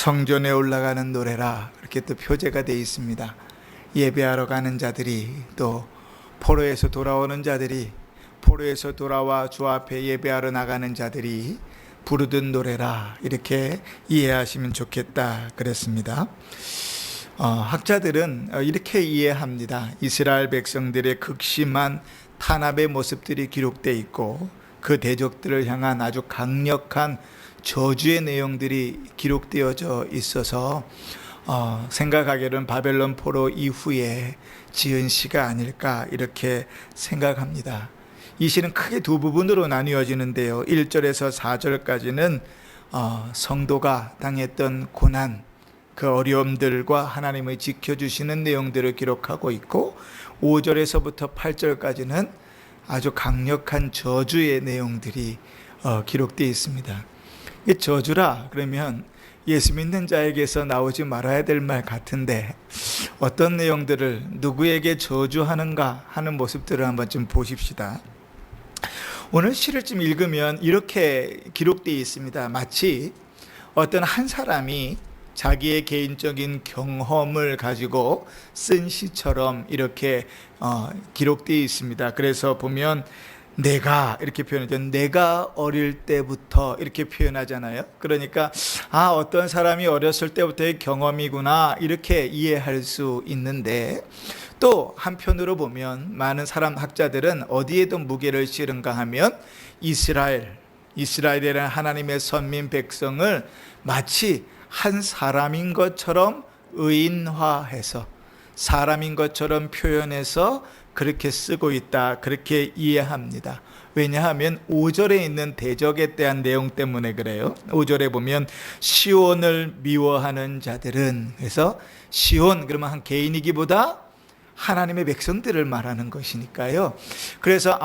성전에 올라가는 노래라 이렇게 또 표제가 되어 있습니다. 예배하러 가는 자들이, 또 포로에서 돌아오는 자들이, 포로에서 돌아와 주 앞에 예배하러 나가는 자들이 부르던 노래라 이렇게 이해하시면 좋겠다 그랬습니다. 학자들은 이렇게 이해합니다. 이스라엘 백성들의 극심한 탄압의 모습들이 기록되어 있고 그 대적들을 향한 아주 강력한 저주의 내용들이 기록되어져 있어서 생각하기로는 바벨론 포로 이후에 지은 시가 아닐까 이렇게 생각합니다. 이 시는 크게 두 부분으로 나뉘어지는데요. 1절에서 4절까지는 성도가 당했던 고난, 그 어려움들과 하나님의 지켜주시는 내용들을 기록하고 있고, 5절에서부터 8절까지는 아주 강력한 저주의 내용들이 기록되어 있습니다. 이 저주라 그러면 예수 믿는 자에게서 나오지 말아야 될 말 같은데, 어떤 내용들을 누구에게 저주하는가 하는 모습들을 한번 좀 보십시다. 오늘 시를 좀 읽으면 이렇게 기록되어 있습니다. 마치 어떤 한 사람이 자기의 개인적인 경험을 가지고 쓴 시처럼 이렇게 기록되어 있습니다. 그래서 보면 내가 이렇게 표현하죠. 내가 어릴 때부터 이렇게 표현하잖아요. 그러니까 어떤 사람이 어렸을 때부터의 경험이구나 이렇게 이해할 수 있는데, 또 한편으로 보면 많은 사람 학자들은 어디에도 무게를 실은가 하면 이스라엘이라는 하나님의 선민 백성을 마치 한 사람인 것처럼 의인화해서, 사람인 것처럼 표현해서 그렇게 쓰고 있다 그렇게 이해합니다. 왜냐하면 5절에 있는 대적에 대한 내용 때문에 그래요. 5절에 보면 시온을 미워하는 자들은, 그래서 시온 그러면 한 개인이기보다 하나님의 백성들을 말하는 것이니까요. 그래서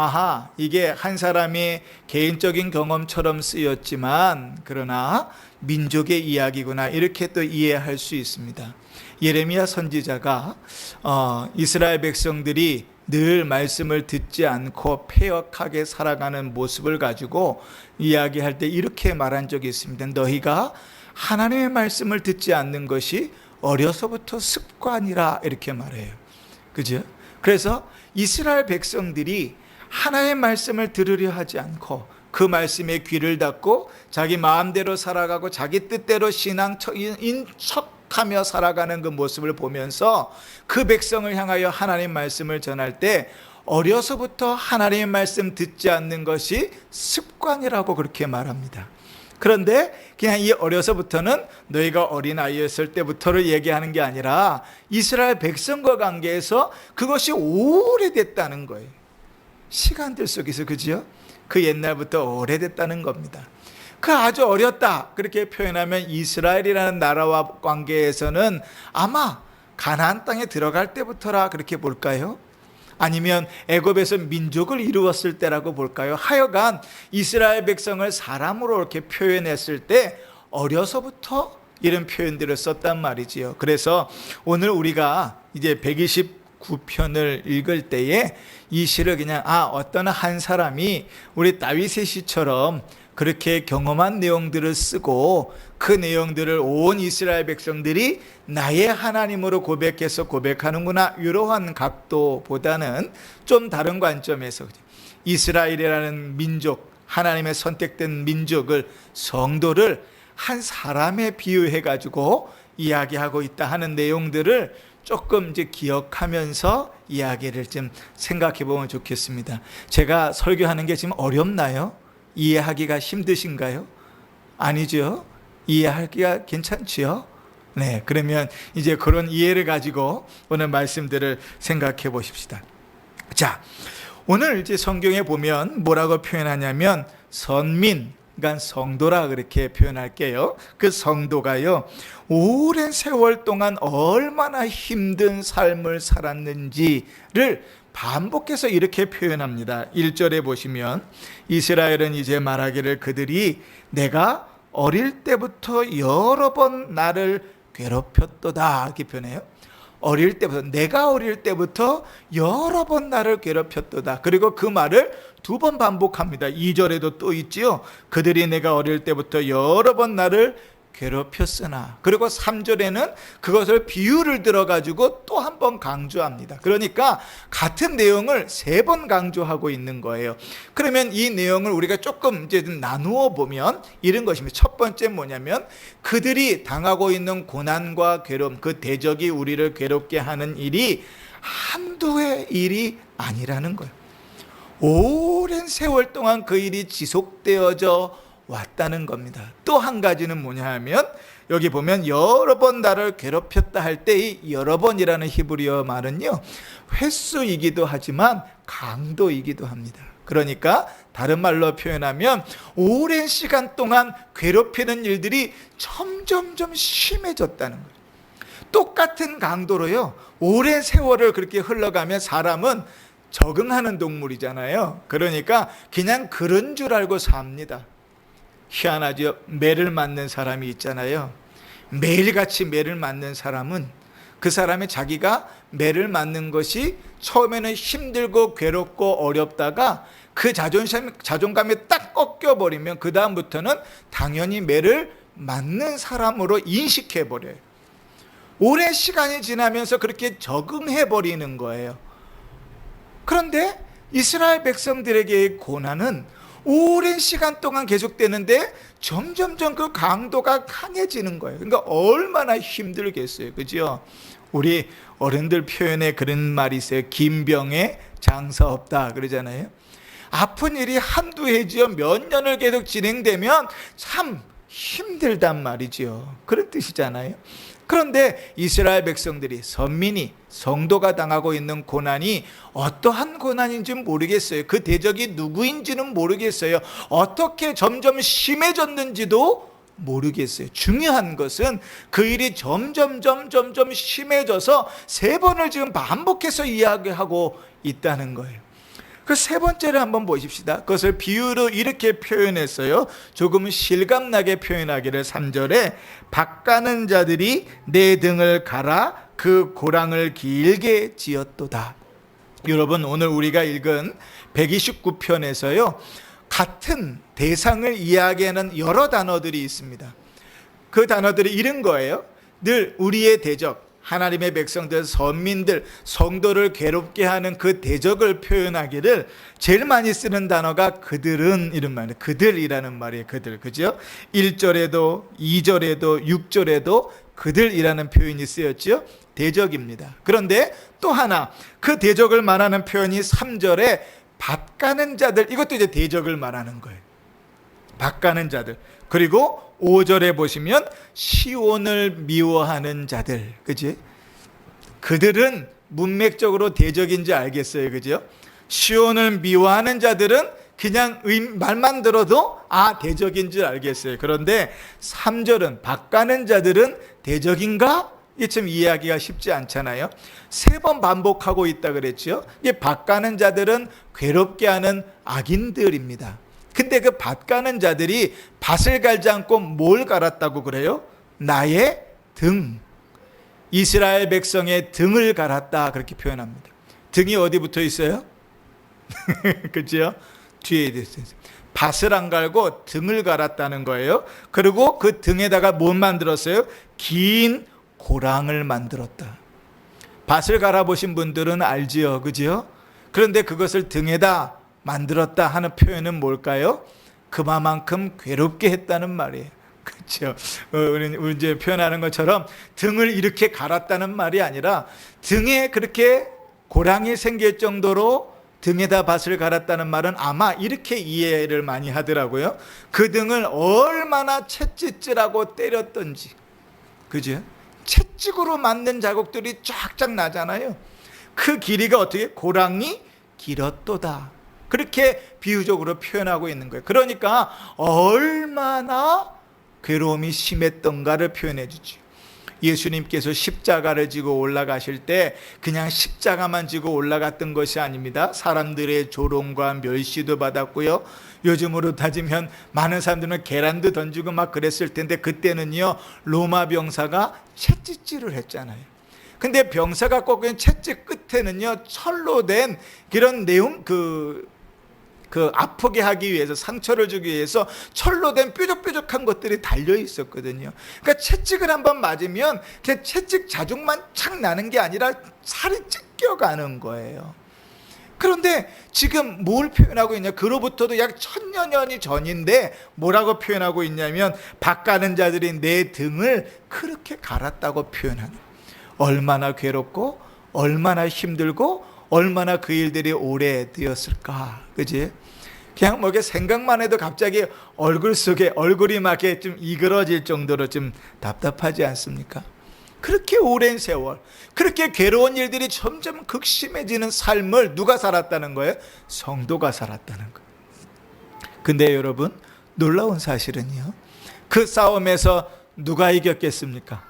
이게 한 사람의 개인적인 경험처럼 쓰였지만 그러나 민족의 이야기구나 이렇게 또 이해할 수 있습니다. 예레미야 선지자가 이스라엘 백성들이 늘 말씀을 듣지 않고 패역하게 살아가는 모습을 가지고 이야기할 때 이렇게 말한 적이 있습니다. 너희가 하나님의 말씀을 듣지 않는 것이 어려서부터 습관이라 이렇게 말해요. 그죠? 그래서 이스라엘 백성들이 하나님의 말씀을 들으려 하지 않고 그 말씀에 귀를 닫고 자기 마음대로 살아가고 자기 뜻대로 신앙인 척하며 살아가는 그 모습을 보면서 그 백성을 향하여 하나님 말씀을 전할 때 어려서부터 하나님의 말씀 듣지 않는 것이 습관이라고 그렇게 말합니다. 그런데 그냥 이 어려서부터는 너희가 어린아이였을 때부터를 얘기하는 게 아니라 이스라엘 백성과 관계에서 그것이 오래됐다는 거예요. 시간들 속에서, 그죠? 그 옛날부터 오래됐다는 겁니다. 그 아주 어렸다 그렇게 표현하면 이스라엘이라는 나라와 관계에서는 아마 가나안 땅에 들어갈 때부터라 그렇게 볼까요? 아니면 애굽에서 민족을 이루었을 때라고 볼까요? 하여간 이스라엘 백성을 사람으로 이렇게 표현했을 때 어려서부터 이런 표현들을 썼단 말이지요. 그래서 오늘 우리가 이제 129편을 읽을 때에 이 시를 그냥 어떤 한 사람이 우리 다윗의 시처럼 그렇게 경험한 내용들을 쓰고 그 내용들을 온 이스라엘 백성들이 나의 하나님으로 고백해서 고백하는구나 이러한 각도보다는 좀 다른 관점에서 이스라엘이라는 민족, 하나님의 선택된 민족을, 성도를 한 사람에 비유해 가지고 이야기하고 있다 하는 내용들을 조금 이제 기억하면서 이야기를 좀 생각해 보면 좋겠습니다. 제가 설교하는 게 지금 어렵나요? 이해하기가 힘드신가요? 아니죠? 이해하기가 괜찮지요? 네, 그러면 이제 그런 이해를 가지고 오늘 말씀들을 생각해 보십시다. 자, 오늘 이제 성경에 보면 뭐라고 표현하냐면 선민, 그러니까 성도라 그렇게 표현할게요. 그 성도가요, 오랜 세월 동안 얼마나 힘든 삶을 살았는지를 반복해서 이렇게 표현합니다. 1절에 보시면 이스라엘은 이제 말하기를 그들이 내가 어릴 때부터 여러 번 나를 괴롭혔도다 이렇게 표현해요. 내가 어릴 때부터 여러 번 나를 괴롭혔도다. 그리고 그 말을 두 번 반복합니다. 2절에도 또 있지요. 그들이 내가 어릴 때부터 여러 번 나를 괴롭혔으나. 그리고 3절에는 그것을 비유를 들어가지고 또 한 번 강조합니다. 그러니까 같은 내용을 3번 강조하고 있는 거예요. 그러면 이 내용을 우리가 조금 이제 나누어 보면 이런 것입니다. 첫 번째 뭐냐면 그들이 당하고 있는 고난과 괴로움, 그 대적이 우리를 괴롭게 하는 일이 한두의 일이 아니라는 거예요. 오랜 세월 동안 그 일이 지속되어져 왔다는 겁니다. 또 한 가지는 뭐냐 하면 여기 보면 여러 번 나를 괴롭혔다 할 때 이 여러 번이라는 히브리어 말은요, 횟수이기도 하지만 강도이기도 합니다. 그러니까 다른 말로 표현하면 오랜 시간 동안 괴롭히는 일들이 점점점 심해졌다는 거예요. 똑같은 강도로요, 오랜 세월을 그렇게 흘러가면 사람은 적응하는 동물이잖아요. 그러니까 그냥 그런 줄 알고 삽니다. 희한하죠. 매를 맞는 사람이 있잖아요. 매일같이 매를 맞는 사람은 그 사람이 자기가 매를 맞는 것이 처음에는 힘들고 괴롭고 어렵다가 그 자존감이 딱 꺾여버리면 그 다음부터는 당연히 매를 맞는 사람으로 인식해버려요. 오랜 시간이 지나면서 그렇게 적응해버리는 거예요. 그런데 이스라엘 백성들에게의 고난은 오랜 시간 동안 계속되는데 점점점 그 강도가 강해지는 거예요. 그러니까 얼마나 힘들겠어요. 그죠? 우리 어른들 표현에 그런 말이 있어요. 긴 병에 장사 없다 그러잖아요. 아픈 일이 한두 해지요 몇 년을 계속 진행되면 참 힘들단 말이죠. 그런 뜻이잖아요. 그런데 이스라엘 백성들이, 선민이, 성도가 당하고 있는 고난이 어떠한 고난인지 모르겠어요. 그 대적이 누구인지는 모르겠어요. 어떻게 점점 심해졌는지도 모르겠어요. 중요한 것은 그 일이 점점 심해져서 3번을 지금 반복해서 이야기하고 있다는 거예요. 그 3번째를 한번 보십시다. 그것을 비유로 이렇게 표현했어요. 조금 실감나게 표현하기를 3절에 밭가는 자들이 내 등을 갈아 그 고랑을 길게 지었도다. 여러분, 오늘 우리가 읽은 129편에서요 같은 대상을 이야기하는 여러 단어들이 있습니다. 그 단어들이 이런 거예요. 늘 우리의 대적, 하나님의 백성들, 선민들, 성도를 괴롭게 하는 그 대적을 표현하기를 제일 많이 쓰는 단어가 그들은, 이런 말이에요. 그들이라는 말이에요. 그들, 그죠? 1절에도 2절에도 6절에도 그들이라는 표현이 쓰였죠. 대적입니다. 그런데 또 하나, 그 대적을 말하는 표현이 3절에 밭가는 자들, 이것도 이제 대적을 말하는 거예요. 밭가는 자들. 그리고 5절에 보시면 시온을 미워하는 자들, 그지? 그들은 문맥적으로 대적인지 알겠어요, 그죠? 시온을 미워하는 자들은 그냥 말만 들어도 대적인 줄 알겠어요. 그런데 3절은 밭가는 자들은 대적인가? 이게 참 이해하기가 쉽지 않잖아요. 3번 반복하고 있다 그랬죠. 이게 밭가는 자들은 괴롭게 하는 악인들입니다. 근데 그 밭 가는 자들이 밭을 갈지 않고 뭘 갈았다고 그래요? 나의 등, 이스라엘 백성의 등을 갈았다, 그렇게 표현합니다. 등이 어디 붙어 있어요? 그렇죠? 뒤에 있어요. 밭을 안 갈고 등을 갈았다는 거예요. 그리고 그 등에다가 뭘 만들었어요? 긴 고랑을 만들었다. 밭을 갈아보신 분들은 알지요, 그죠? 그런데 그것을 등에다 만들었다 하는 표현은 뭘까요? 그만큼 괴롭게 했다는 말이에요. 그렇죠? 우리 이제 표현하는 것처럼 등을 이렇게 갈았다는 말이 아니라 등에 그렇게 고랑이 생길 정도로 등에다 밭을 갈았다는 말은 아마 이렇게 이해를 많이 하더라고요. 그 등을 얼마나 채찍질하고 때렸던지, 그죠? 채찍으로 만든 자국들이 쫙쫙 나잖아요. 그 길이가 어떻게? 고랑이 길었도다. 그렇게 비유적으로 표현하고 있는 거예요. 그러니까 얼마나 괴로움이 심했던가를 표현해 주죠. 예수님께서 십자가를 지고 올라가실 때 그냥 십자가만 지고 올라갔던 것이 아닙니다. 사람들의 조롱과 멸시도 받았고요. 요즘으로 따지면 많은 사람들은 계란도 던지고 막 그랬을 텐데 그때는요 로마 병사가 채찍질을 했잖아요. 근데 병사가 꺾은 채찍 끝에는요 철로 된 그런 내용, 그 아프게 하기 위해서, 상처를 주기 위해서 철로 된 뾰족뾰족한 것들이 달려 있었거든요. 그러니까 채찍을 한번 맞으면 그냥 채찍 자국만 착 나는 게 아니라 살이 찢겨가는 거예요. 그런데 지금 뭘 표현하고 있냐? 그로부터도 약 1000여년이 전인데 뭐라고 표현하고 있냐면, 밭가는 자들이 내 등을 그렇게 갈았다고 표현하는, 얼마나 괴롭고 얼마나 힘들고 얼마나 그 일들이 오래되었을까, 그지? 그냥 뭐 생각만 해도 갑자기 얼굴 속에 얼굴이 막 이렇게 좀 이그러질 정도로 좀 답답하지 않습니까? 그렇게 오랜 세월, 그렇게 괴로운 일들이 점점 극심해지는 삶을 누가 살았다는 거예요? 성도가 살았다는 거예요. 근데 여러분, 놀라운 사실은요, 그 싸움에서 누가 이겼겠습니까?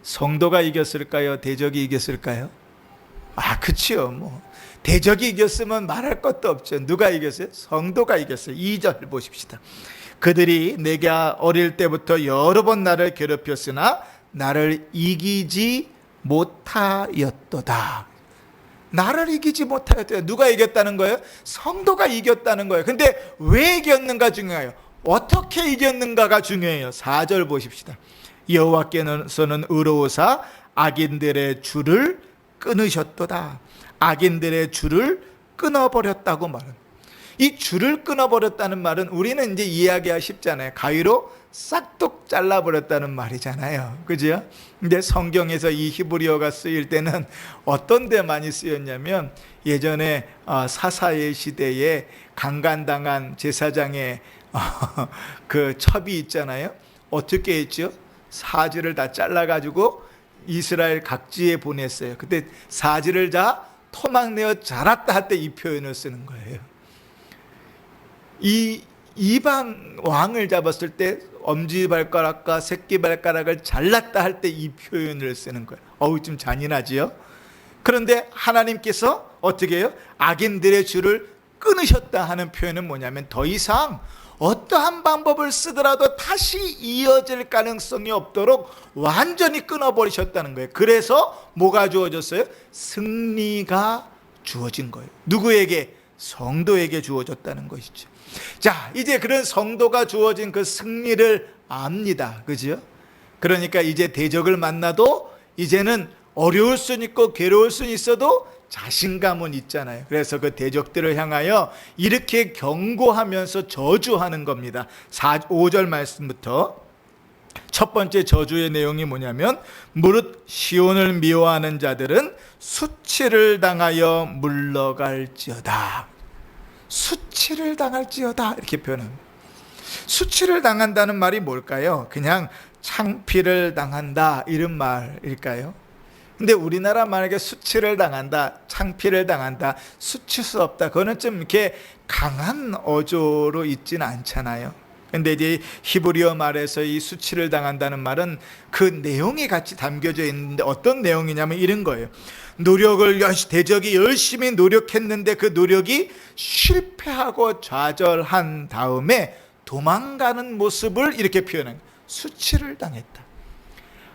성도가 이겼을까요? 대적이 이겼을까요? 그치요. 뭐 대적이 이겼으면 말할 것도 없죠. 누가 이겼어요? 성도가 이겼어요. 2절 보십시다. 그들이 내게 어릴 때부터 여러 번 나를 괴롭혔으나 나를 이기지 못하였도다. 나를 이기지 못하였다. 누가 이겼다는 거예요? 성도가 이겼다는 거예요. 근데 왜 이겼는가 중요해요. 어떻게 이겼는가가 중요해요. 4절 보십시다. 여호와께서는 의로우사 악인들의 줄을 끊으셨도다. 악인들의 줄을 끊어버렸다고 말은, 이 줄을 끊어버렸다는 말은 우리는 이제 이해하기가 쉽잖아요. 가위로 싹둑 잘라버렸다는 말이잖아요. 그죠? 근데 성경에서 이 히브리어가 쓰일 때는 어떤 데 많이 쓰였냐면, 예전에 사사의 시대에 강간당한 제사장의 그 첩이 있잖아요. 어떻게 했죠? 사지를 다 잘라가지고 이스라엘 각지에 보냈어요. 그때 사지를 다 토막내어 자랐다 할 때 이 표현을 쓰는 거예요. 이 이방 왕을 잡았을 때 엄지발가락과 새끼발가락을 잘랐다 할 때 이 표현을 쓰는 거예요. 어우, 좀 잔인하지요? 그런데 하나님께서 어떻게 해요? 악인들의 줄을 끊으셨다 하는 표현은 뭐냐면, 더 이상 어떠한 방법을 쓰더라도 다시 이어질 가능성이 없도록 완전히 끊어버리셨다는 거예요. 그래서 뭐가 주어졌어요? 승리가 주어진 거예요. 누구에게? 성도에게 주어졌다는 것이죠. 자, 이제 그런 성도가 주어진 그 승리를 압니다. 그죠? 그러니까 이제 대적을 만나도 이제는 어려울 수는 있고 괴로울 수는 있어도 자신감은 있잖아요. 그래서 그 대적들을 향하여 이렇게 경고하면서 저주하는 겁니다. 5절 말씀부터 첫 번째 저주의 내용이 뭐냐면, 무릇 시온을 미워하는 자들은 수치를 당하여 물러갈지어다. 수치를 당할지어다, 이렇게 표현합니다. 수치를 당한다는 말이 뭘까요? 그냥 창피를 당한다, 이런 말일까요? 근데 우리나라 만약에 수치를 당한다, 창피를 당한다, 수치수 없다, 그거는 좀 이렇게 강한 어조로 있지는 않잖아요. 근데 이제 히브리어 말에서 이 수치를 당한다는 말은 그 내용이 같이 담겨져 있는데, 어떤 내용이냐면 이런 거예요. 대적이 열심히 노력했는데 그 노력이 실패하고 좌절한 다음에 도망가는 모습을 이렇게 표현한 거예요. 수치를 당했다.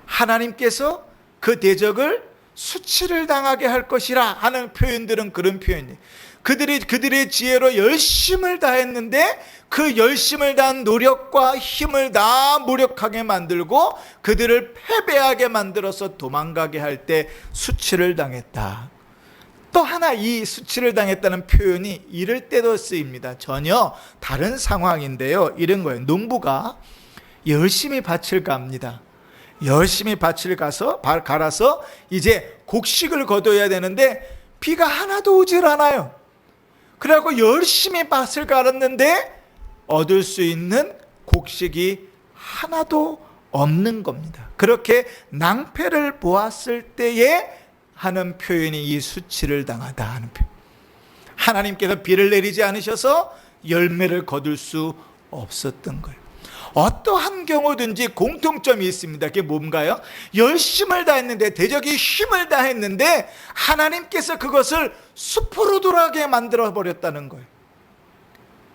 하나님께서 그 대적을 수치를 당하게 할 것이라 하는 표현들은 그런 표현이에요. 그들의 지혜로 열심을 다했는데 그 열심을 다한 노력과 힘을 다 무력하게 만들고 그들을 패배하게 만들어서 도망가게 할 때 수치를 당했다. 또 하나, 이 수치를 당했다는 표현이 이럴 때도 쓰입니다. 전혀 다른 상황인데요. 이런 거예요. 농부가 열심히 밭을 갑니다. 열심히 밭을 갈아서 이제 곡식을 거둬야 되는데 비가 하나도 오질 않아요. 그래갖고 열심히 밭을 갈았는데 얻을 수 있는 곡식이 하나도 없는 겁니다. 그렇게 낭패를 보았을 때에 하는 표현이 이 수치를 당하다 하는 표현. 하나님께서 비를 내리지 않으셔서 열매를 거둘 수 없었던 거예요. 어떠한 경우든지 공통점이 있습니다. 그게 뭔가요? 열심을 다했는데, 대적이 힘을 다했는데 하나님께서 그것을 숲으로 돌아가게 만들어버렸다는 거예요.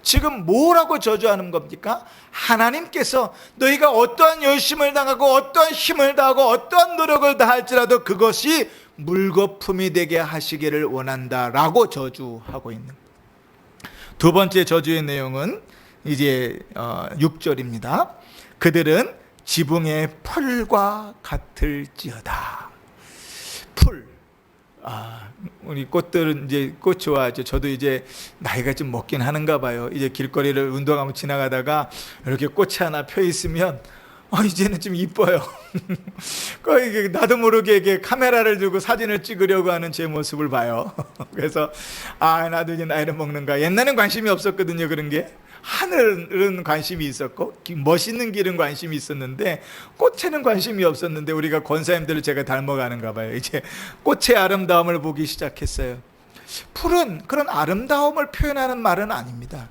지금 뭐라고 저주하는 겁니까? 하나님께서 너희가 어떠한 열심을 당하고 어떠한 힘을 다하고 어떠한 노력을 다할지라도 그것이 물거품이 되게 하시기를 원한다라고 저주하고 있는 거예요. 두 번째 저주의 내용은 이제 6절입니다. 그들은 지붕의 풀과 같을지어다. 풀. 우리 꽃들은 이제 꽃 좋아하죠. 저도 이제 나이가 좀 먹긴 하는가 봐요. 이제 길거리를 운동하면 지나가다가 이렇게 꽃이 하나 펴 있으면 이제는 좀 이뻐요. 거의 나도 모르게 이게 카메라를 들고 사진을 찍으려고 하는 제 모습을 봐요. 그래서 나도 이제 나이를 먹는가. 옛날엔 관심이 없었거든요. 그런 게. 하늘은 관심이 있었고 멋있는 길은 관심이 있었는데 꽃에는 관심이 없었는데 우리가 권사님들을 제가 닮아가는가 봐요. 이제 꽃의 아름다움을 보기 시작했어요. 풀은 그런 아름다움을 표현하는 말은 아닙니다.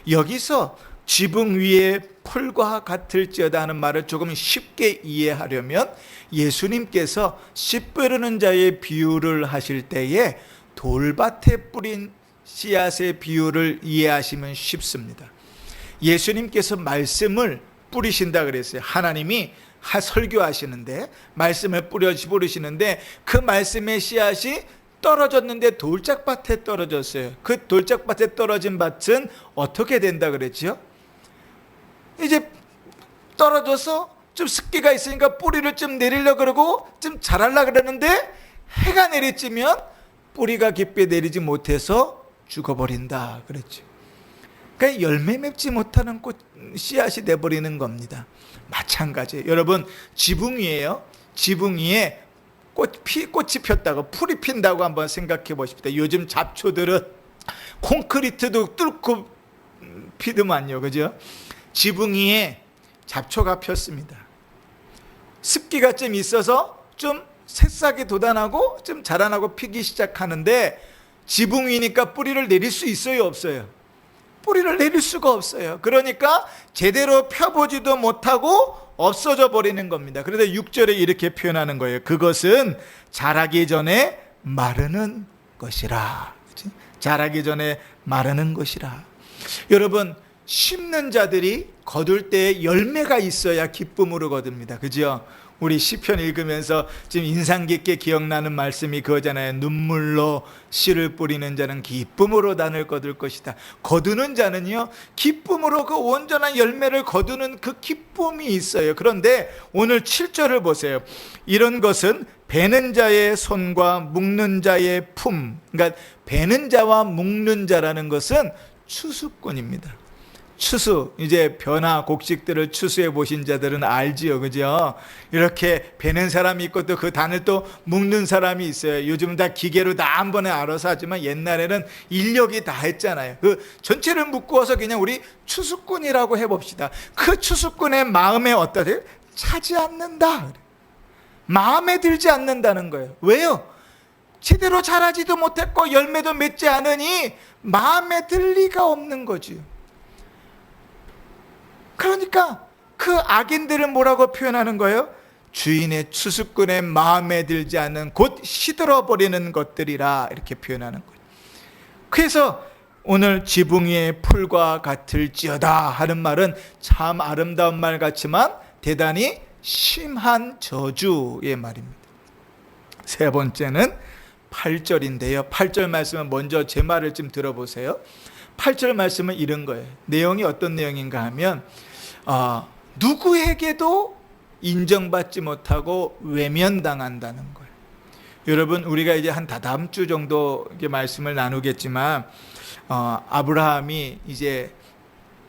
여기서 지붕 위에 풀과 같을지어다 하는 말을 조금 쉽게 이해하려면 예수님께서 씨 뿌리는 자의 비유를 하실 때에 돌밭에 뿌린 씨앗의 비유를 이해하시면 쉽습니다. 예수님께서 말씀을 뿌리신다 그랬어요. 하나님이 설교하시는데 말씀을 뿌리시는데 그 말씀의 씨앗이 떨어졌는데 돌짝밭에 떨어졌어요. 그 돌짝밭에 떨어진 밭은 어떻게 된다 그랬죠? 이제 떨어져서 좀 습기가 있으니까 뿌리를 좀 내리려고 그러고 좀 자라려고 그러는데 해가 내리쬐면 뿌리가 깊게 내리지 못해서 죽어버린다 그랬죠. 그러니까 열매 맺지 못하는 꽃 씨앗이 돼버리는 겁니다. 마찬가지예요. 여러분 지붕 위에요. 지붕 위에 꽃이 폈다고 풀이 핀다고 한번 생각해 보십시다. 요즘 잡초들은 콘크리트도 뚫고 피더만요. 그죠? 지붕 위에 잡초가 폈습니다. 습기가 좀 있어서 좀 새싹이 돋아나고 좀 자라나고 피기 시작하는데 지붕 위니까 뿌리를 내릴 수 있어요, 없어요? 뿌리를 내릴 수가 없어요. 그러니까 제대로 펴보지도 못하고 없어져 버리는 겁니다. 그래서 6절에 이렇게 표현하는 거예요. 그것은 자라기 전에 마르는 것이라. 그치? 자라기 전에 마르는 것이라. 여러분 심는 자들이 거둘 때 열매가 있어야 기쁨으로 거둡니다. 그죠? 우리 시편 읽으면서 지금 인상 깊게 기억나는 말씀이 그거잖아요. 눈물로 씨를 뿌리는 자는 기쁨으로 단을 거둘 것이다. 거두는 자는요 기쁨으로 그 온전한 열매를 거두는 그 기쁨이 있어요. 그런데 오늘 7절을 보세요. 이런 것은 베는 자의 손과 묶는 자의 품. 그러니까 베는 자와 묶는 자라는 것은 추수꾼입니다. 추수, 이제 벼나 곡식들을 추수해 보신 자들은 알지요, 그죠? 이렇게 베는 사람이 있고 또 그 단을 또 묶는 사람이 있어요. 요즘은 다 기계로 다 한 번에 알아서 하지만 옛날에는 인력이 다 했잖아요. 그 전체를 묶어서 그냥 우리 추수꾼이라고 해봅시다. 그 추수꾼의 마음에 어떠세요? 차지 않는다. 마음에 들지 않는다는 거예요. 왜요? 제대로 자라지도 못했고 열매도 맺지 않으니 마음에 들 리가 없는 거지요. 그러니까 그 악인들은 뭐라고 표현하는 거예요? 주인의 추수꾼의 마음에 들지 않는 곧 시들어버리는 것들이라 이렇게 표현하는 거예요. 그래서 오늘 지붕 위의 풀과 같을지어다 하는 말은 참 아름다운 말 같지만 대단히 심한 저주의 말입니다. 세 번째는 8절인데요. 8절 말씀은 먼저 제 말을 좀 들어보세요. 8절 말씀은 이런 거예요. 내용이 어떤 내용인가 하면 누구에게도 인정받지 못하고 외면당한다는 거예요. 여러분 우리가 이제 한 다다음 주 정도 말씀을 나누겠지만 아브라함이 이제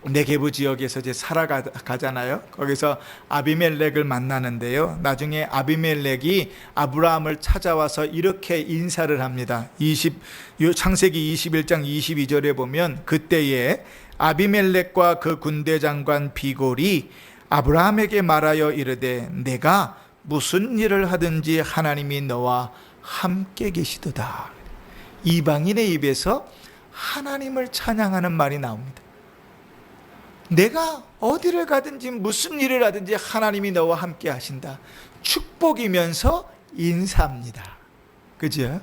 네게부 지역에서 이제 살아가잖아요. 거기서 아비멜렉을 만나는데요. 나중에 아비멜렉이 아브라함을 찾아와서 이렇게 인사를 합니다. 창세기 21장 22절에 보면 그때에 아비멜렉과 그 군대 장관 비골이 아브라함에게 말하여 이르되 내가 무슨 일을 하든지 하나님이 너와 함께 계시도다. 이방인의 입에서 하나님을 찬양하는 말이 나옵니다. 내가 어디를 가든지 무슨 일을 하든지 하나님이 너와 함께 하신다. 축복이면서 인사합니다. 그죠?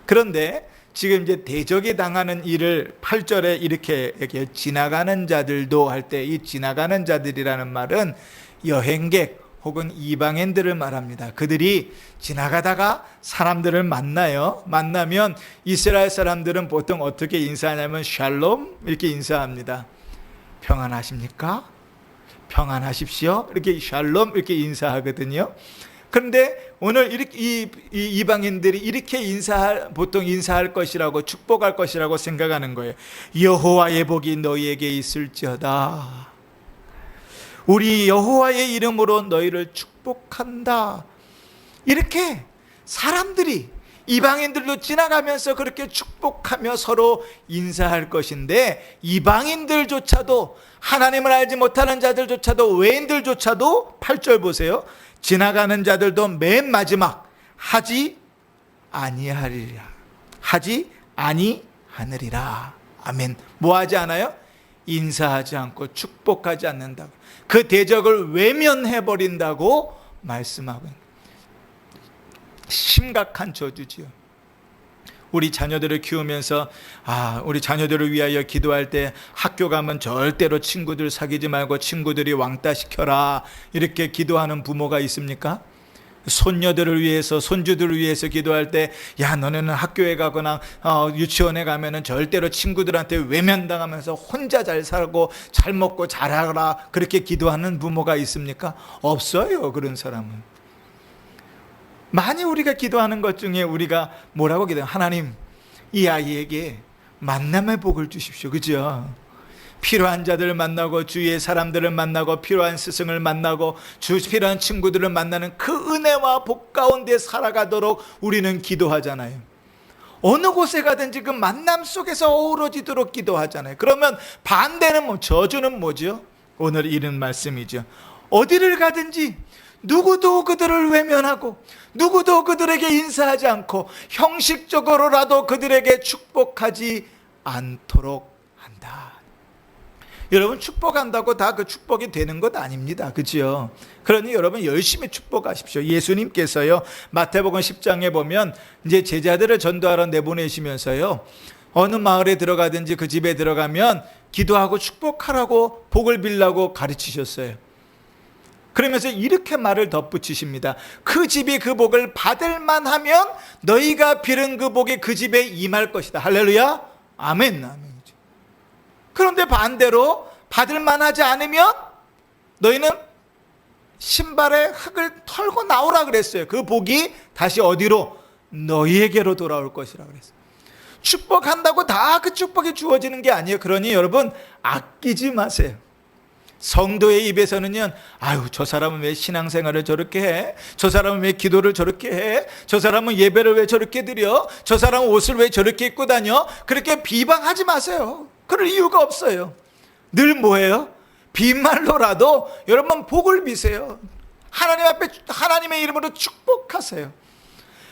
그런데 지금 이제 대적이 당하는 일을 8절에 이렇게 지나가는 자들도 할 때 이 지나가는 자들이라는 말은 여행객 혹은 이방인들을 말합니다. 그들이 지나가다가 사람들을 만나요. 만나면 이스라엘 사람들은 보통 어떻게 인사하냐면 샬롬 이렇게 인사합니다. 평안하십니까? 평안하십시오. 이렇게 샬롬 이렇게 인사하거든요. 그런데 오늘 이 이방인들이 이렇게 보통 인사할 것이라고 축복할 것이라고 생각하는 거예요. 여호와의 복이 너희에게 있을지어다. 우리 여호와의 이름으로 너희를 축복한다. 이렇게 사람들이 이방인들도 지나가면서 그렇게 축복하며 서로 인사할 것인데, 이방인들조차도, 하나님을 알지 못하는 자들조차도, 외인들조차도 8절 보세요. 지나가는 자들도 맨 마지막 하지 아니하리라. 하지 아니하느리라. 아멘. 뭐 하지 않아요? 인사하지 않고 축복하지 않는다고. 그 대적을 외면해버린다고 말씀하고 있는 심각한 저주지요. 우리 자녀들을 키우면서 우리 자녀들을 위하여 기도할 때 학교 가면 절대로 친구들 사귀지 말고 친구들이 왕따 시켜라 이렇게 기도하는 부모가 있습니까? 손녀들을 위해서, 손주들을 위해서 기도할 때, 야, 너네는 학교에 가거나 유치원에 가면은 절대로 친구들한테 외면당하면서 혼자 잘 살고 잘 먹고 잘하라 그렇게 기도하는 부모가 있습니까? 없어요. 그런 사람은. 많이 우리가 기도하는 것 중에 우리가 뭐라고 기도해요? 하나님, 이 아이에게 만남의 복을 주십시오. 그죠? 필요한 자들을 만나고 주위의 사람들을 만나고 필요한 스승을 만나고 필요한 친구들을 만나는 그 은혜와 복 가운데 살아가도록 우리는 기도하잖아요. 어느 곳에 가든지 그 만남 속에서 어우러지도록 기도하잖아요. 그러면 반대는 저주는 뭐죠? 오늘 이런 말씀이죠. 어디를 가든지 누구도 그들을 외면하고 누구도 그들에게 인사하지 않고 형식적으로라도 그들에게 축복하지 않도록 한다. 여러분, 축복한다고 다 그 축복이 되는 것 아닙니다. 그렇죠? 그러니 여러분 열심히 축복하십시오. 예수님께서요, 마태복음 10장에 보면 이제 제자들을 전도하러 내보내시면서요, 어느 마을에 들어가든지 그 집에 들어가면 기도하고 축복하라고, 복을 빌라고 가르치셨어요. 그러면서 이렇게 말을 덧붙이십니다. 그 집이 그 복을 받을 만하면 너희가 빌은 그 복이 그 집에 임할 것이다. 할렐루야. 아멘. 아멘. 그런데 반대로 받을 만하지 않으면 너희는 신발에 흙을 털고 나오라 그랬어요. 그 복이 다시 어디로? 너희에게로 돌아올 것이라 그랬어요. 축복한다고 다 그 축복이 주어지는 게 아니에요. 그러니 여러분 아끼지 마세요. 성도의 입에서는요, 아유, 저 사람은 왜 신앙생활을 저렇게 해? 저 사람은 왜 기도를 저렇게 해? 저 사람은 예배를 왜 저렇게 드려? 저 사람은 옷을 왜 저렇게 입고 다녀? 그렇게 비방하지 마세요. 그럴 이유가 없어요. 늘 뭐예요? 빈말로라도 여러분 복을 비세요. 하나님 앞에 하나님의 이름으로 축복하세요.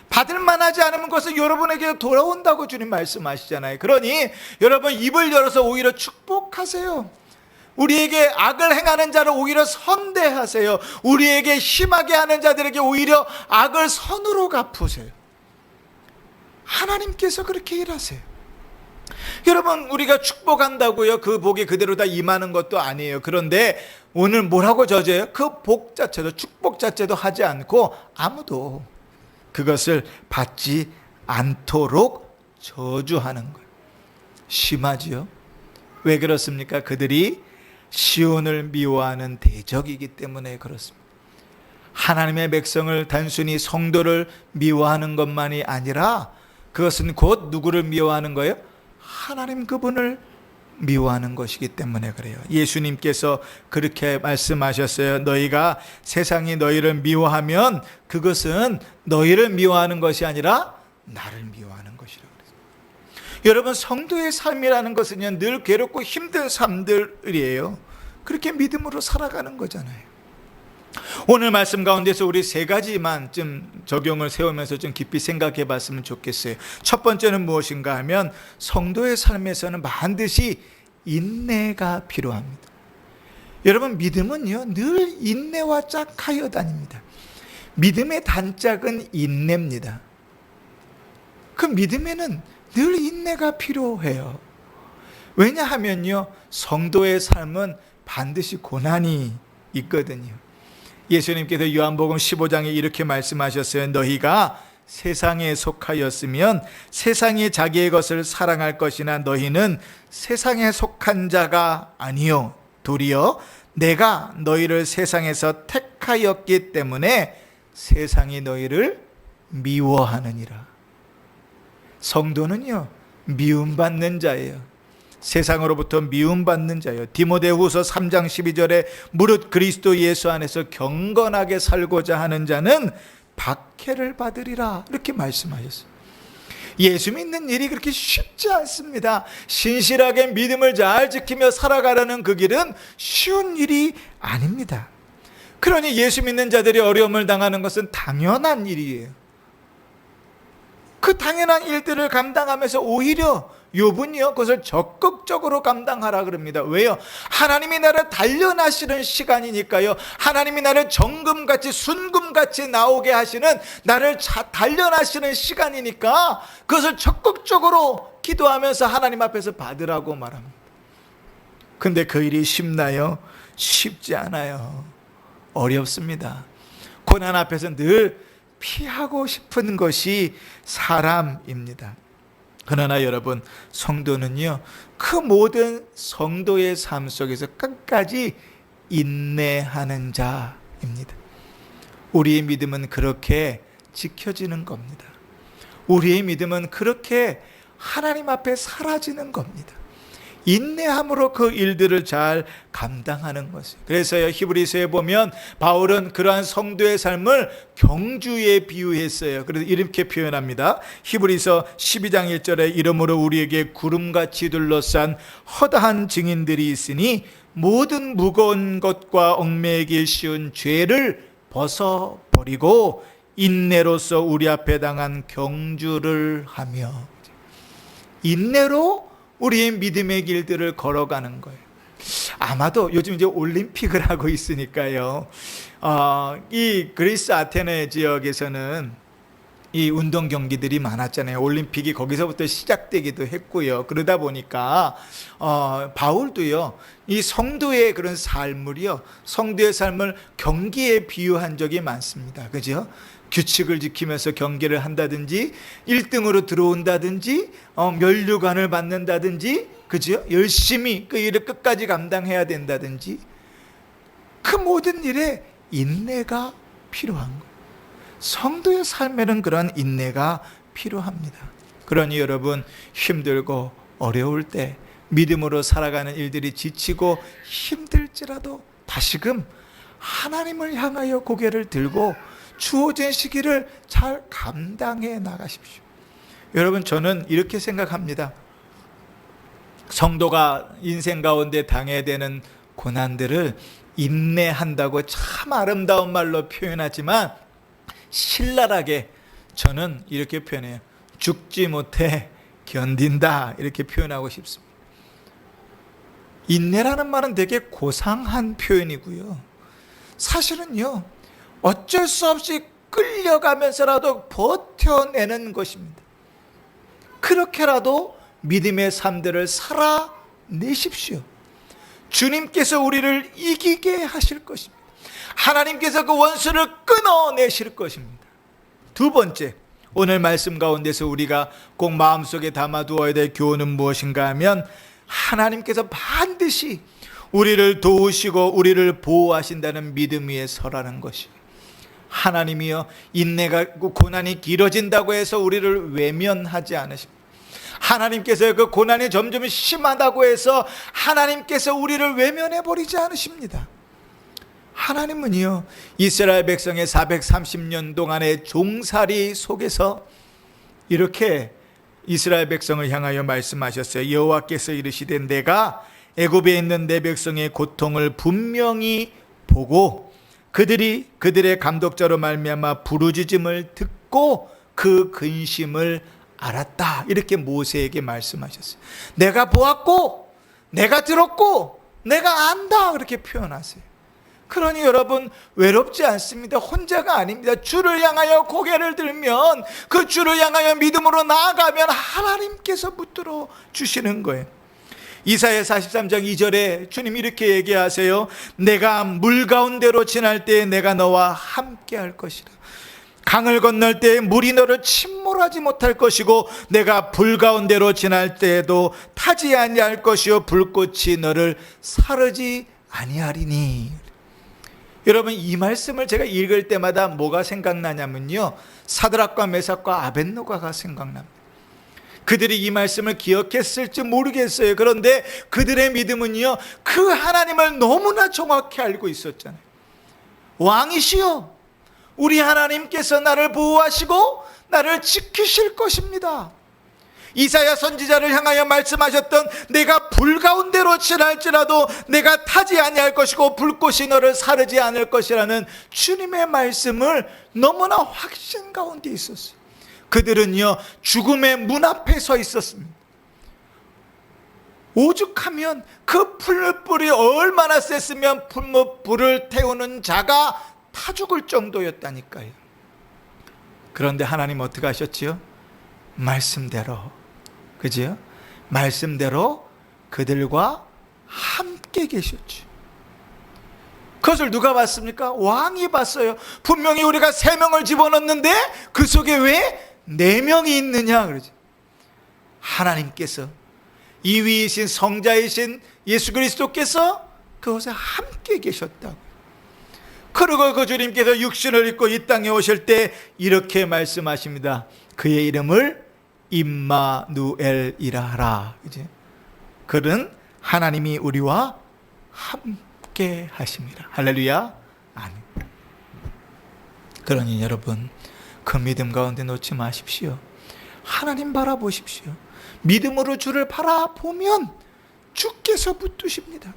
받을 만하지 않으면 그것은 여러분에게 돌아온다고 주님 말씀하시잖아요. 그러니 여러분 입을 열어서 오히려 축복하세요. 우리에게 악을 행하는 자를 오히려 선대하세요. 우리에게 심하게 하는 자들에게 오히려 악을 선으로 갚으세요. 하나님께서 그렇게 일하세요. 여러분, 우리가 축복한다고요 그 복이 그대로 다 임하는 것도 아니에요. 그런데 오늘 뭐라고 저져요? 그 복 자체도, 축복 자체도 하지 않고 아무도 그것을 받지 않도록 저주하는 거예요. 심하지요? 왜 그렇습니까? 그들이 시온을 미워하는 대적이기 때문에 그렇습니다. 하나님의 백성을, 단순히 성도를 미워하는 것만이 아니라 그것은 곧 누구를 미워하는 거예요? 하나님 그분을 미워하는 것이기 때문에 그래요. 예수님께서 그렇게 말씀하셨어요. 너희가 세상이 너희를 미워하면 그것은 너희를 미워하는 것이 아니라 나를 미워하는 것이라고 그랬어요. 여러분, 성도의 삶이라는 것은요, 늘 괴롭고 힘든 삶들이에요. 그렇게 믿음으로 살아가는 거잖아요. 오늘 말씀 가운데서 우리 세 가지만 좀 적용을 세우면서 좀 깊이 생각해 봤으면 좋겠어요. 첫 번째는 무엇인가 하면 성도의 삶에서는 반드시 인내가 필요합니다. 여러분, 믿음은요 늘 인내와 짝하여 다닙니다. 믿음의 단짝은 인내입니다. 그 믿음에는 늘 인내가 필요해요. 왜냐하면요 성도의 삶은 반드시 고난이 있거든요. 예수님께서 요한복음 15장에 이렇게 말씀하셨어요. 너희가 세상에 속하였으면 세상이 자기의 것을 사랑할 것이나 너희는 세상에 속한 자가 아니요 도리어 내가 너희를 세상에서 택하였기 때문에 세상이 너희를 미워하느니라. 성도는요, 미움받는 자예요. 세상으로부터 미움받는 자예요. 디모데후서 3장 12절에 무릇 그리스도 예수 안에서 경건하게 살고자 하는 자는 박해를 받으리라, 이렇게 말씀하셨어요. 예수 믿는 일이 그렇게 쉽지 않습니다. 신실하게 믿음을 잘 지키며 살아가려는 그 길은 쉬운 일이 아닙니다. 그러니 예수 믿는 자들이 어려움을 당하는 것은 당연한 일이에요. 그 당연한 일들을 감당하면서 오히려 욥은요, 그것을 적극적으로 감당하라 그럽니다. 왜요? 하나님이 나를 단련하시는 시간이니까요. 하나님이 나를 정금같이 순금같이 나오게 하시는, 나를 단련하시는 시간이니까 그것을 적극적으로 기도하면서 하나님 앞에서 받으라고 말합니다. 근데 그 일이 쉽나요? 쉽지 않아요. 어렵습니다. 고난 앞에서 늘 피하고 싶은 것이 사람입니다. 그러나 여러분, 성도는요, 그 모든 성도의 삶 속에서 끝까지 인내하는 자입니다. 우리의 믿음은 그렇게 지켜지는 겁니다. 우리의 믿음은 그렇게 하나님 앞에 사라지는 겁니다. 인내함으로 그 일들을 잘 감당하는 것이에요. 그래서요, 히브리서에 보면 바울은 그러한 성도의 삶을 경주에 비유했어요. 그래서 이렇게 표현합니다. 히브리서 12장 1절에 이러므로 우리에게 구름같이 둘러싼 허다한 증인들이 있으니 모든 무거운 것과 얽매이기 쉬운 죄를 벗어버리고 인내로서 우리 앞에 당한 경주를 하며, 인내로 우리의 믿음의 길들을 걸어가는 거예요. 아마도 요즘 이제 올림픽을 하고 있으니까요. 이 그리스 아테네 지역에서는 이 운동 경기들이 많았잖아요. 올림픽이 거기서부터 시작되기도 했고요. 그러다 보니까 바울도요, 이 성도의 그런 삶을요, 성도의 삶을 경기에 비유한 적이 많습니다. 그죠? 규칙을 지키면서 경기를 한다든지, 1등으로 들어온다든지, 면류관을 받는다든지, 그죠? 열심히 그 일을 끝까지 감당해야 된다든지, 그 모든 일에 인내가 필요한 거예요. 성도의 삶에는 그런 인내가 필요합니다. 그러니 여러분, 힘들고 어려울 때, 믿음으로 살아가는 일들이 지치고 힘들지라도 다시금 하나님을 향하여 고개를 들고 주어진 시기를 잘 감당해 나가십시오. 여러분, 저는 이렇게 생각합니다. 성도가 인생 가운데 당해야 되는 고난들을 인내한다고 참 아름다운 말로 표현하지만, 신랄하게 저는 이렇게 표현해요. 죽지 못해 견딘다, 이렇게 표현하고 싶습니다. 인내라는 말은 되게 고상한 표현이고요. 사실은요, 어쩔 수 없이 끌려가면서라도 버텨내는 것입니다. 그렇게라도 믿음의 삶들을 살아내십시오. 주님께서 우리를 이기게 하실 것입니다. 하나님께서 그 원수를 끊어내실 것입니다. 두 번째, 오늘 말씀 가운데서 우리가 꼭 마음속에 담아두어야 될 교훈은 무엇인가 하면, 하나님께서 반드시 우리를 도우시고 우리를 보호하신다는 믿음 위에 서라는 것이에요. 하나님이요, 인내가 고난이 길어진다고 해서 우리를 외면하지 않으십니다. 하나님께서 그 고난이 점점 심하다고 해서 하나님께서 우리를 외면해 버리지 않으십니다. 하나님은요, 이스라엘 백성의 430년 동안의 종살이 속에서 이렇게 이스라엘 백성을 향하여 말씀하셨어요. 여호와께서 이르시되 내가 애굽에 있는 내 백성의 고통을 분명히 보고 그들의 감독자로 말미암아 부르짖음을 듣고 그 근심을 알았다, 이렇게 모세에게 말씀하셨어요. 내가 보았고 내가 들었고 내가 안다, 그렇게 표현하세요. 그러니 여러분, 외롭지 않습니다. 혼자가 아닙니다. 주를 향하여 고개를 들면, 그 주를 향하여 믿음으로 나아가면 하나님께서 붙들어 주시는 거예요. 이사야 43장 2절에 주님 이렇게 얘기하세요. 내가 물 가운데로 지날 때에 내가 너와 함께 할 것이라. 강을 건널 때에 물이 너를 침몰하지 못할 것이고 내가 불 가운데로 지날 때에도 타지 아니할 것이요 불꽃이 너를 사르지 아니하리니. 여러분, 이 말씀을 제가 읽을 때마다 뭐가 생각나냐면요, 사드락과 메삭과 아벳노고가 생각납니다. 그들이 이 말씀을 기억했을지 모르겠어요. 그런데 그들의 믿음은요, 그 하나님을 너무나 정확히 알고 있었잖아요. 왕이시여, 우리 하나님께서 나를 보호하시고 나를 지키실 것입니다. 이사야 선지자를 향하여 말씀하셨던 내가 불 가운데로 지날지라도 내가 타지 아니할 것이고 불꽃이 너를 사르지 않을 것이라는 주님의 말씀을 너무나 확신 가운데 있었어요. 그들은요, 죽음의 문 앞에 서 있었습니다. 오죽하면 그 풀무불이 얼마나 셌으면 풀무불을 태우는 자가 타 죽을 정도였다니까요. 그런데 하나님 어떻게 하셨지요? 말씀대로, 그지요? 말씀대로 그들과 함께 계셨죠. 그것을 누가 봤습니까? 왕이 봤어요. 분명히 우리가 3명을 집어넣는데 그 속에 왜 4명이 있느냐 그러죠. 하나님께서, 이위이신 성자이신 예수 그리스도께서 그곳에 함께 계셨다고. 그리고 그 주님께서 육신을 입고 이 땅에 오실 때 이렇게 말씀하십니다. 그의 이름을 임마누엘이라 하라. 그는 하나님이 우리와 함께 하십니다. 할렐루야. 아멘. 그러니 여러분, 그 믿음 가운데 놓지 마십시오. 하나님 바라보십시오. 믿음으로 주를 바라보면 주께서 붙드십니다.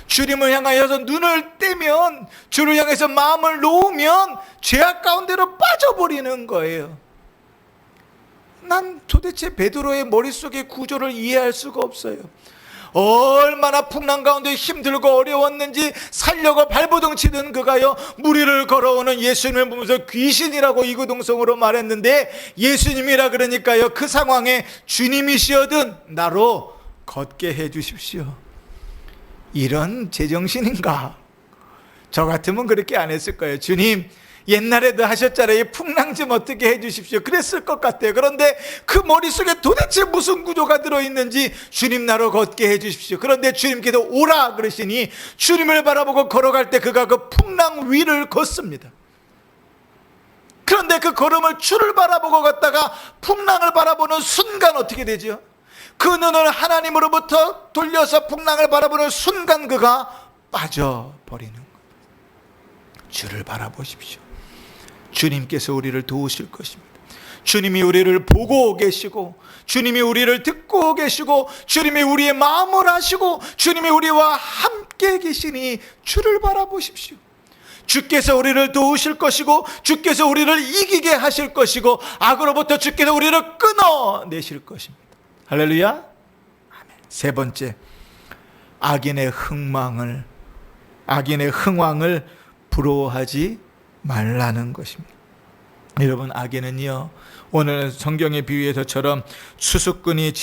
주님을 향하여서 눈을 떼면, 주를 향해서 마음을 놓으면 죄악 가운데로 빠져버리는 거예요. 난 도대체 베드로의 머릿속의 구조를 이해할 수가 없어요. 얼마나 풍랑 가운데 힘들고 어려웠는지 살려고 발버둥 치던 그가요, 무리를 걸어오는 예수님을 보면서 귀신이라고 이구동성으로 말했는데, 예수님이라 그러니까요, 그 상황에 주님이시여든 나로 걷게 해 주십시오. 이런 제정신인가? 저 같으면 그렇게 안 했을 거예요. 주님, 옛날에도 하셨잖아요. 풍랑 좀 어떻게 해 주십시오. 그랬을 것 같아요. 그런데 그 머릿속에 도대체 무슨 구조가 들어있는지, 주님 나로 걷게 해 주십시오. 그런데 주님께서 오라 그러시니 주님을 바라보고 걸어갈 때 그가 그 풍랑 위를 걷습니다. 그런데 그 걸음을 주를 바라보고 걷다가 풍랑을 바라보는 순간 어떻게 되죠? 그 눈을 하나님으로부터 돌려서 풍랑을 바라보는 순간 그가 빠져버리는 겁니다. 주를 바라보십시오. 주님께서 우리를 도우실 것입니다. 주님이 우리를 보고 계시고, 주님이 우리를 듣고 계시고, 주님이 우리의 마음을 아시고, 주님이 우리와 함께 계시니 주를 바라보십시오. 주께서 우리를 도우실 것이고, 주께서 우리를 이기게 하실 것이고, 악으로부터 주께서 우리를 끊어내실 것입니다. 할렐루야. 아멘. 3번째, 악인의 흥왕을 부러워하지 말라는 것입니다. 여러분, 악인은요, 오늘 성경의 비유에서처럼 추수꾼이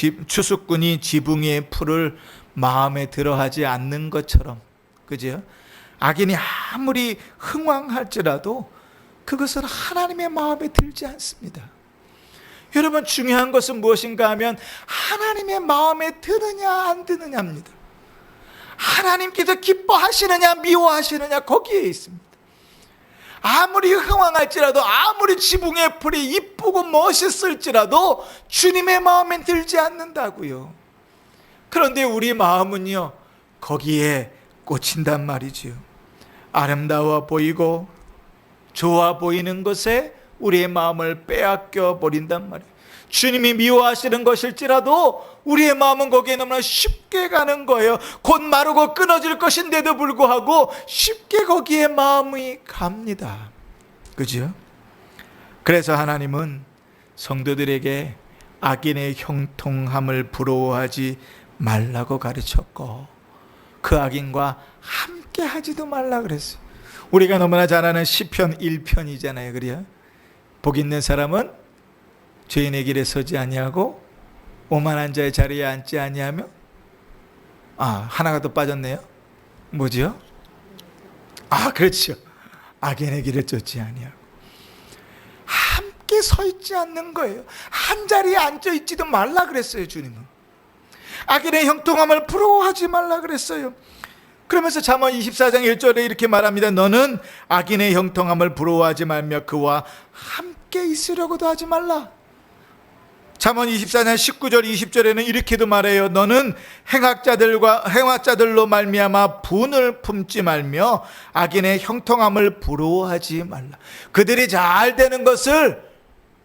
지붕의 풀을 마음에 들어하지 않는 것처럼, 그죠? 악인이 아무리 흥왕할지라도 그것은 하나님의 마음에 들지 않습니다. 여러분, 중요한 것은 무엇인가 하면 하나님의 마음에 드느냐 안 드느냐입니다. 하나님께서 기뻐하시느냐 미워하시느냐, 거기에 있습니다. 아무리 흥왕할지라도, 아무리 지붕의 풀이 이쁘고 멋있을지라도 주님의 마음에 들지 않는다고요. 그런데 우리 마음은요, 거기에 꽂힌단 말이지요. 아름다워 보이고 좋아 보이는 것에 우리의 마음을 빼앗겨 버린단 말이에요. 주님이 미워하시는 것일지라도 우리의 마음은 거기에 너무나 쉽게 가는 거예요. 곧 마르고 끊어질 것인데도 불구하고 쉽게 거기에 마음이 갑니다. 그죠? 그래서 하나님은 성도들에게 악인의 형통함을 부러워하지 말라고 가르쳤고, 그 악인과 함께 하지도 말라 그랬어요. 우리가 너무나 잘 아는 시편 1편이잖아요. 그래요? 복 있는 사람은 죄인의 길에 서지 아니하고 오만한 자의 자리에 앉지 아니하며 하나가 더 빠졌네요. 뭐지요? 그렇죠. 악인의 길을 쫓지 아니하고 함께 서 있지 않는 거예요. 한 자리에 앉아 있지도 말라 그랬어요. 주님은 악인의 형통함을 부러워하지 말라 그랬어요. 그러면서 잠언 24장 1절에 이렇게 말합니다. 너는 악인의 형통함을 부러워하지 말며 그와 함께 있으려고도 하지 말라. 잠언 24장 19절 20절에는 이렇게도 말해요. 너는 행악자들로 말미암아 분을 품지 말며 악인의 형통함을 부러워하지 말라. 그들이 잘 되는 것을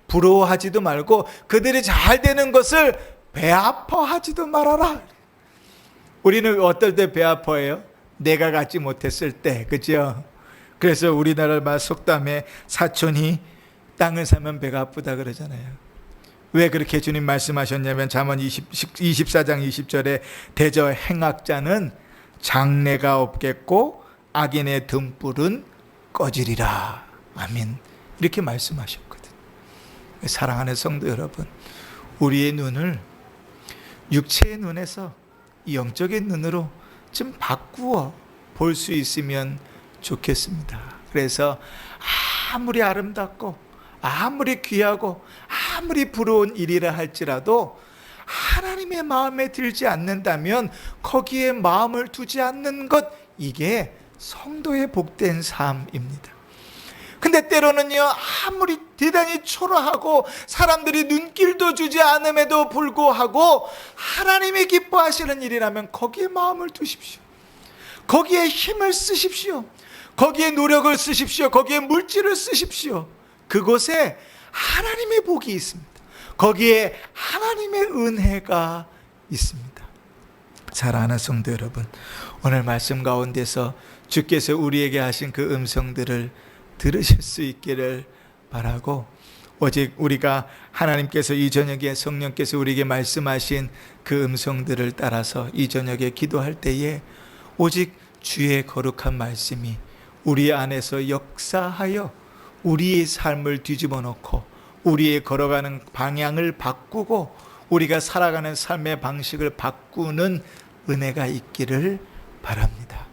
부러워하지도 말고 그들이 잘 되는 것을 배 아파하지도 말아라. 우리는 어떨 때 배 아파해요? 내가 갖지 못했을 때, 그죠? 그래서 우리나라 속담에 사촌이 땅을 사면 배가 아프다 그러잖아요. 왜 그렇게 주님 말씀하셨냐면 잠언 24장 20절에 대저 행악자는 장래가 없겠고 악인의 등불은 꺼지리라. 아멘. 이렇게 말씀하셨거든. 사랑하는 성도 여러분, 우리의 눈을 육체의 눈에서 영적인 눈으로 좀 바꾸어 볼 수 있으면 좋겠습니다. 그래서 아무리 아름답고 아무리 귀하고 아무리 부러운 일이라 할지라도 하나님의 마음에 들지 않는다면 거기에 마음을 두지 않는 것, 이게 성도의 복된 삶입니다. 근데 때로는요, 아무리 대단히 초라하고 사람들이 눈길도 주지 않음에도 불구하고 하나님이 기뻐하시는 일이라면 거기에 마음을 두십시오. 거기에 힘을 쓰십시오. 거기에 노력을 쓰십시오. 거기에 물질을 쓰십시오. 그곳에 하나님의 복이 있습니다. 거기에 하나님의 은혜가 있습니다. 사랑하는 성도 여러분, 오늘 말씀 가운데서 주께서 우리에게 하신 그 음성들을 들으실 수 있기를 바라고, 오직 우리가 하나님께서 이 저녁에 성령께서 우리에게 말씀하신 그 음성들을 따라서 이 저녁에 기도할 때에 오직 주의 거룩한 말씀이 우리 안에서 역사하여 우리의 삶을 뒤집어 놓고 우리의 걸어가는 방향을 바꾸고 우리가 살아가는 삶의 방식을 바꾸는 은혜가 있기를 바랍니다.